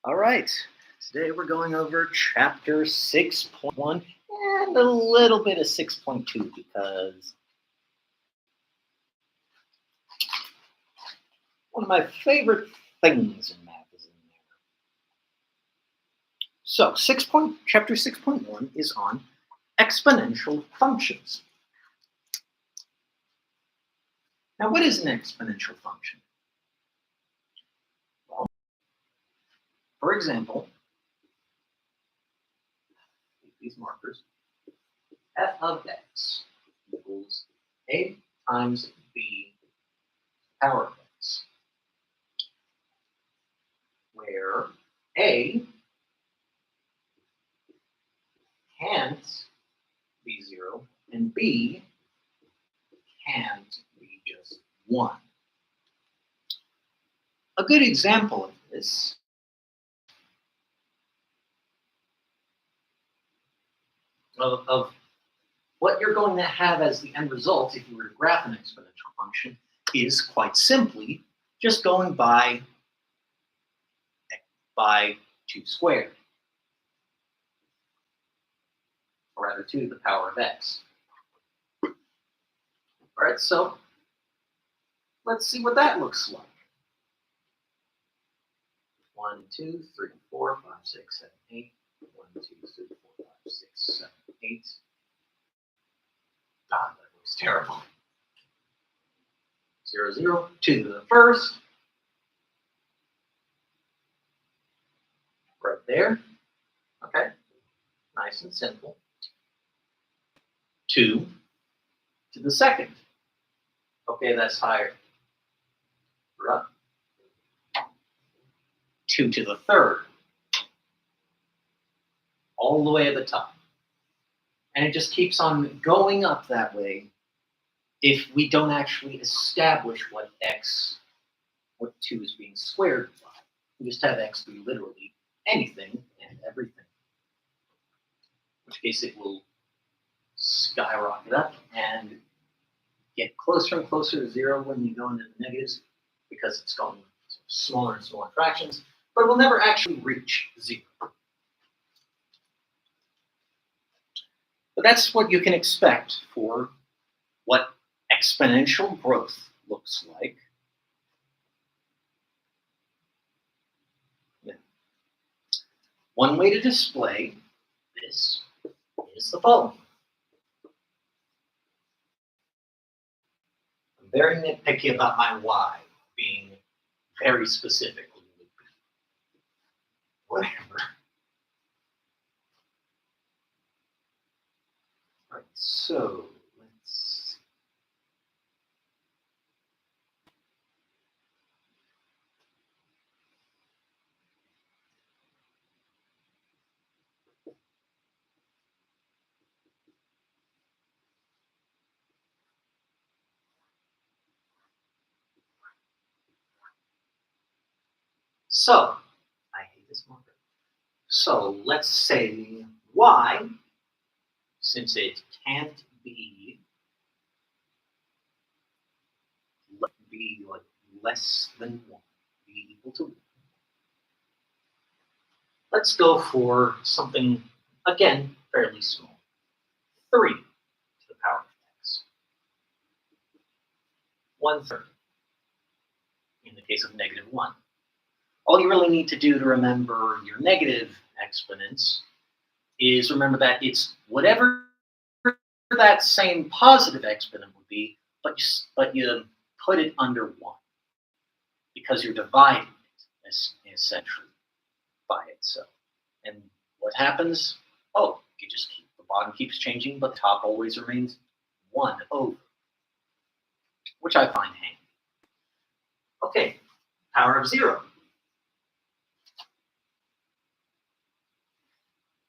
All right, today we're going over chapter 6.1 and a little bit of 6.2 because one of my favorite things in math is in there. So, chapter 6.1 is on exponential functions. Now, what is an exponential function? Well, for example, these markers, f of x equals a times b power of x, where a can't be 0 and b can't be just 1. A good example of this of what you're going to have as the end result if you were to graph an exponential function is quite simply just going by 2 squared, or rather 2 to the power of x. All right, so let's see what that looks like. 1, 2, 3, 4, 5, 6, 7, 8. 1, 2, 3, 4, 5, 6, 7, 8. God, that looks terrible. 0, 0, 2 to the first. Right there. Okay, nice and simple. 2 to the second. Okay, that's higher. We're up. 2 to the third. All the way at the top. And it just keeps on going up that way if we don't actually establish what 2 is being squared by. We just have x be literally anything and everything. In which case it will skyrocket up and get closer and closer to 0 when you go into the negatives because it's going smaller and smaller fractions, but it will never actually reach 0. But that's what you can expect for what exponential growth looks like. Yeah. One way to display this is the following. I'm very nitpicky about my y being very specific. Whatever. All right, so let's see. So, I hate this marker. So let's say y, since it can't be like less than 1, be equal to 1. Let's go for something, again, fairly small. 3 to the power of x. 1/3 in the case of negative 1. All you really need to do to remember your negative exponents is remember that it's whatever that same positive exponent would be, but you put it under 1 because you're dividing it essentially by itself. And what happens? Oh, you just the bottom keeps changing, but the top always remains 1 over, which I find handy. Okay, power of 0.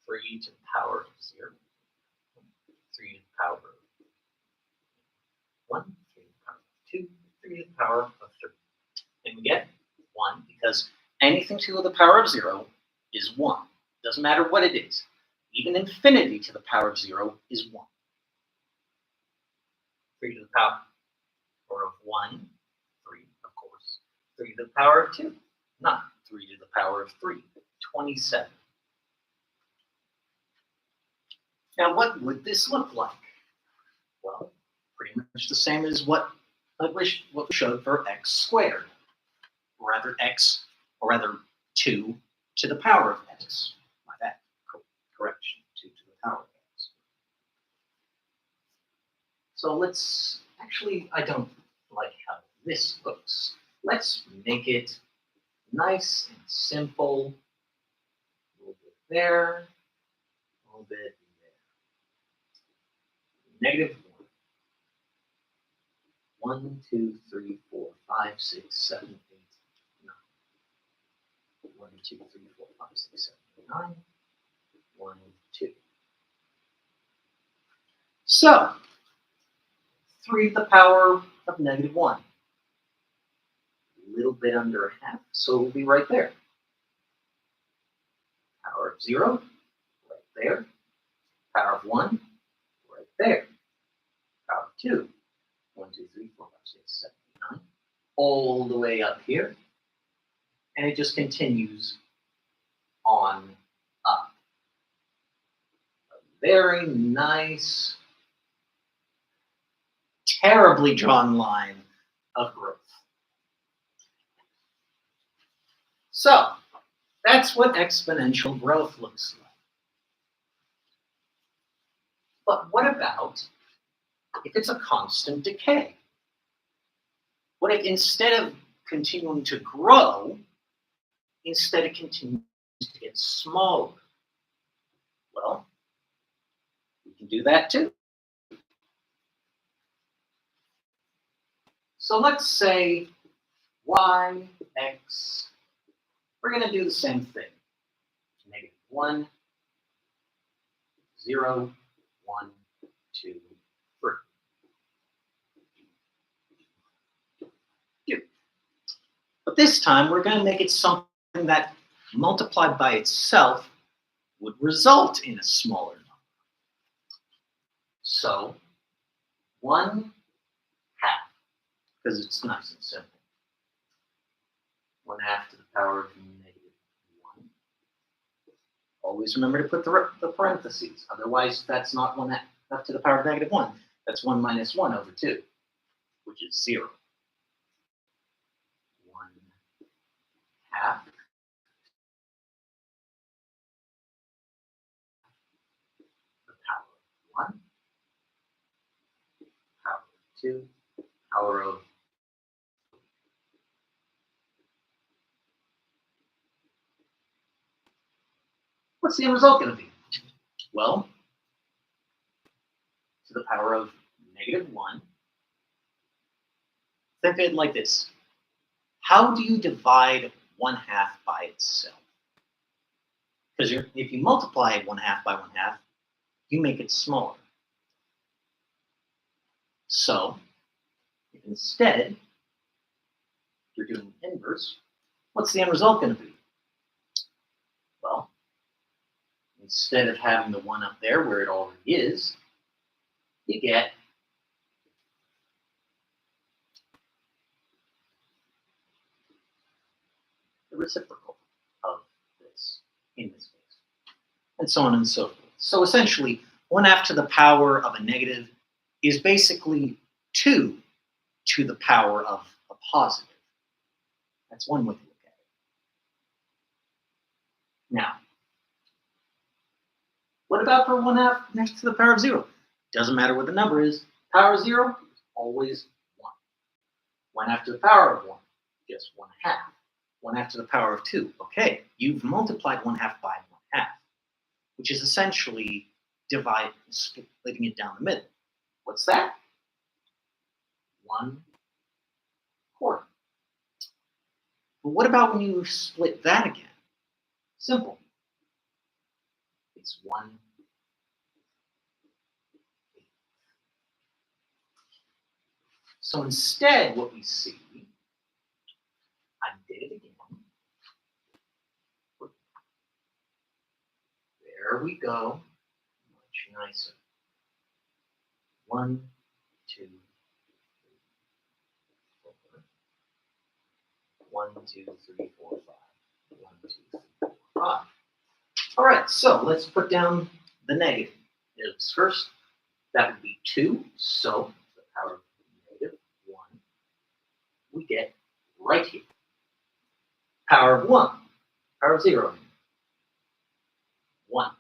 3 to the power of 0. 3 to the power of 1. 3 to the power of 2. 3 to the power of 3. And we get 1 because anything to the power of 0 is 1. Doesn't matter what it is. Even infinity to the power of 0 is 1. 3 to the power of 1, 3, of course. 3 to the power of 2, 9. 3 to the power of 3, 27. Now, what would this look like? Well, pretty much the same as what we showed for x squared, or rather 2 to the power of x. My bad, correction, 2 to the power of x. So I don't like how this looks. Let's make it nice and simple. A little bit there, a little bit there. Negative 1. 1, 2, 3, 4, 5, 6, 7, 8, 9. 1, 2, 3, 4, 5, 6, 7, 8, 9. 1, 2. So, 3 to the power of negative 1. A little bit under a half, so it'll be right there. Power of 0, right there. Power of 1, right there. Power of 2, 1, 2, 3, 4, 5, 6, 7, 8, 9. All the way up here. And it just continues on up. A very nice, terribly drawn line of growth. So, that's what exponential growth looks like. But what about if it's a constant decay? What if instead of continuing to grow, instead it continues to get smaller? Well, we can do that too. So let's say y, x, we're going to do the same thing. Negative 1, 0, 1, 2, 3. 2. But this time we're going to make it something that multiplied by itself would result in a smaller number. So 1/2, because it's nice and simple. 1/2 to the power of negative 1. Always remember to put the parentheses. Otherwise, that's not 1/2 to the power of negative 1. That's 1 minus 1 over 2, which is 0. 1/2 the power of 1, power of 2, power of what's the end result going to be? Well, to the power of negative 1. Think of it like this. How do you divide 1/2 by itself? Because if you multiply 1/2 by 1/2, you make it smaller. So, if instead you're doing inverse, what's the end result going to be? Well, instead of having the 1 up there where it already is, you get the reciprocal of this in this case, and so on and so forth. So essentially, 1/2 to the power of a negative is basically 2 to the power of a positive. That's one way to look at it. Now, what about for 1/2 next to the power of 0? Doesn't matter what the number is. Power of 0 is always 1. 1/2 to the power of 1, just 1/2. 1/2 to the power of 2. Okay, you've multiplied 1/2 by 1/2, which is essentially splitting it down the middle. What's that? 1/4. But what about when you split that again? Simple. It's 1/8. So instead, what we see, I did it again. There we go. Much nicer. 1, 2, 3, 4. 1, 2, 3, 4, 5. 1, 2, 3, 4, 5. All right, so let's put down the negatives first. That would be 2. So the power of -1 we get right here. Power of 1. Power of 0. 1.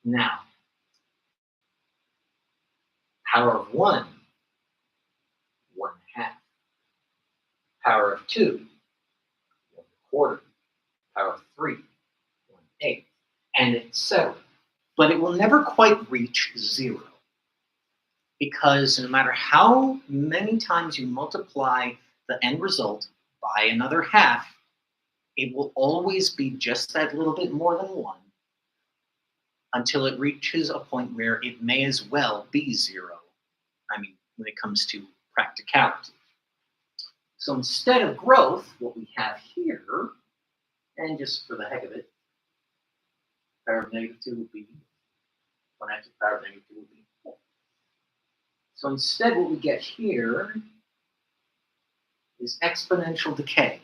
Now, power of 1, 1/2. Power of 2, 1/4. Power of 3, 1/8, and etc. But it will never quite reach 0 because no matter how many times you multiply the end result by another half, it will always be just that little bit more than 1 until it reaches a point where it may as well be 0. I mean, when it comes to practicality. So instead of growth, what we have here, and just for the heck of it, power of -2 would be 1 after the power of -2 would be 4. So instead what we get here is exponential decay.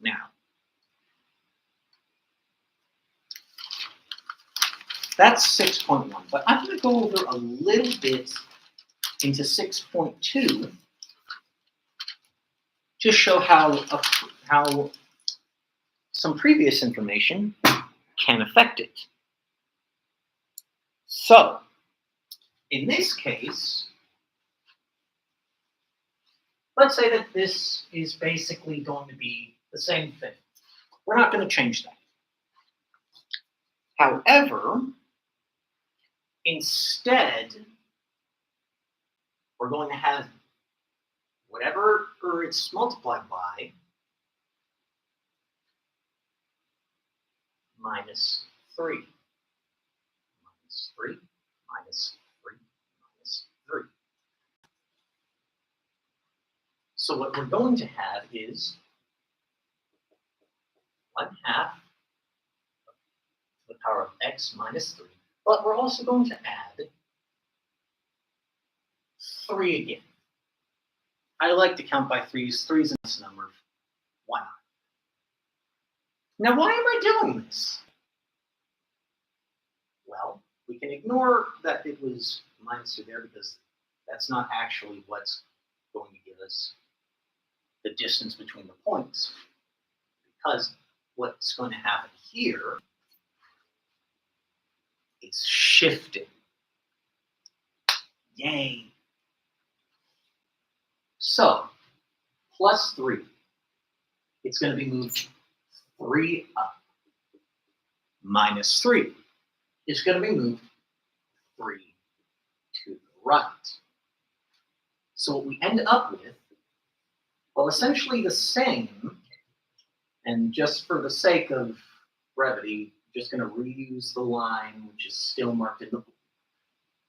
Now, that's 6.1, but I'm going to go over a little bit into 6.2 to show how some previous information can affect it. So, in this case, let's say that this is basically going to be the same thing. We're not going to change that. However, instead, we're going to have whatever it's multiplied by minus 3. Minus 3, minus 3, minus 3. So what we're going to have is 1/2 the power of x minus 3. But we're also going to add 3 again. I like to count by 3s. 3 is a nice number. Why not? Now, why am I doing this? Well, we can ignore that it was minus 2 there because that's not actually what's going to give us the distance between the points. Because what's going to happen here is shifting. Yay! So, plus 3. It's going to be moved 3 up. Minus 3 is going to be moved 3 to the right. So what we end up with, well, essentially the same, and just for the sake of brevity, just going to reuse the line which is still marked in the blue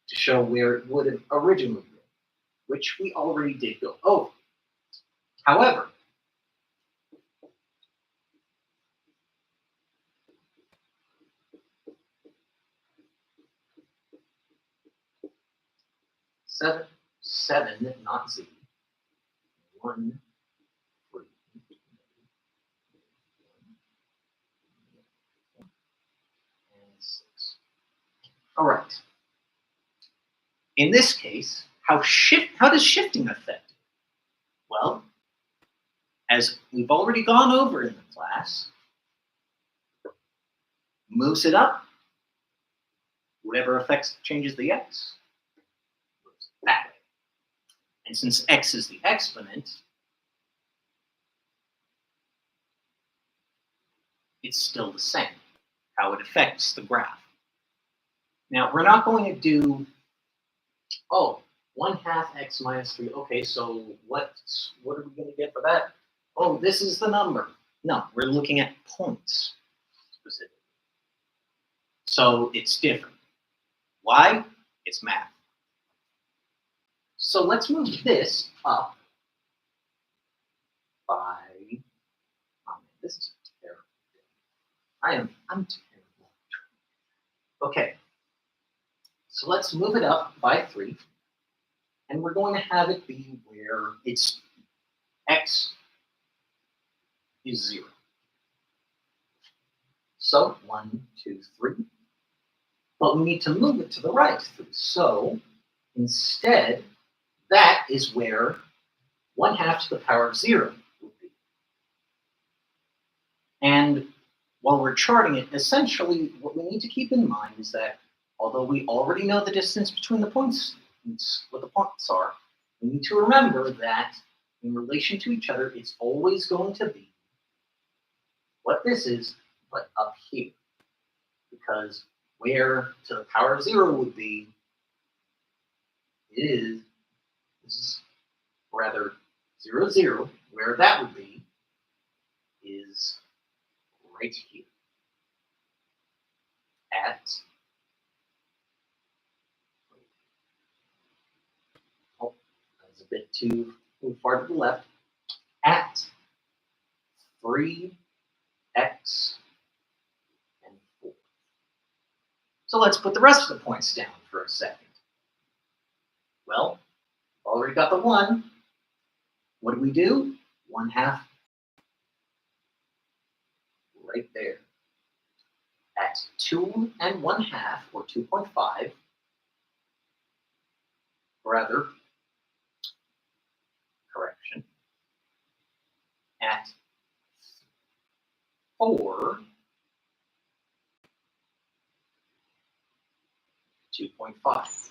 to show where it would have originally been, which we already did go over. However, seven, not z. 1, 3, and 6. All right. In this case, how does shifting affect it? Well, as we've already gone over in the class, moves it up, whatever changes the x, moves it that way. And since x is the exponent, it's still the same, how it affects the graph. Now, we're not going to do, 1/2 x minus 3. Okay, so what are we going to get for that? Oh, this is the number. No, we're looking at points specifically. So it's different. Why? It's math. So let's move this up by, this is terrible. I'm terrible. Okay, so let's move it up by 3, and we're going to have it be where it's x is 0. So 1, 2, 3. But we need to move it to the right. So instead, that is where 1/2 to the power of 0 would be. And while we're charting it, essentially what we need to keep in mind is that although we already know the distance between the points, what the points are, we need to remember that in relation to each other, it's always going to be what this is, but up here. Because where to the power of 0 would be is, this is rather 0, 0, where that would be is right here at, oh, that was a bit too far to the left, at 3x and 4. So let's put the rest of the points down for a second. Well, already got the 1. What do we do? 1/2 right there. At 2 and 1/2, or 2.5, rather, correction, at 4, 2.5.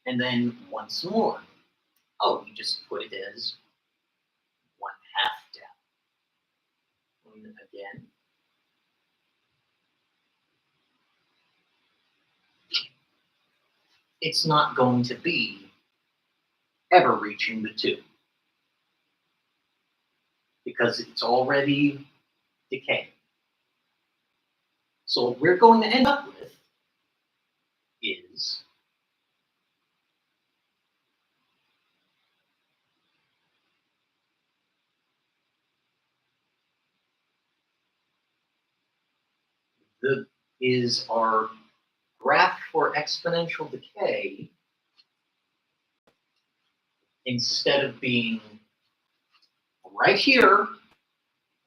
And then once more. Oh, you just put it as 1/2 down. And again. It's not going to be ever reaching the 2 because it's already decaying. So what we're going to end up with is our graph for exponential decay. Instead of being right here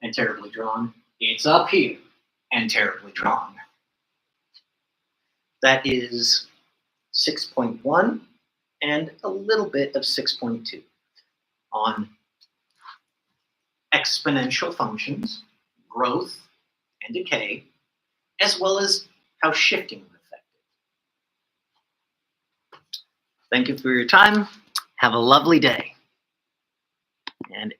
and terribly drawn, it's up here and terribly drawn. That is 6.1 and a little bit of 6.2 on exponential functions, growth and decay, as well as how shifting is affected. Thank you for your time. Have a lovely day. And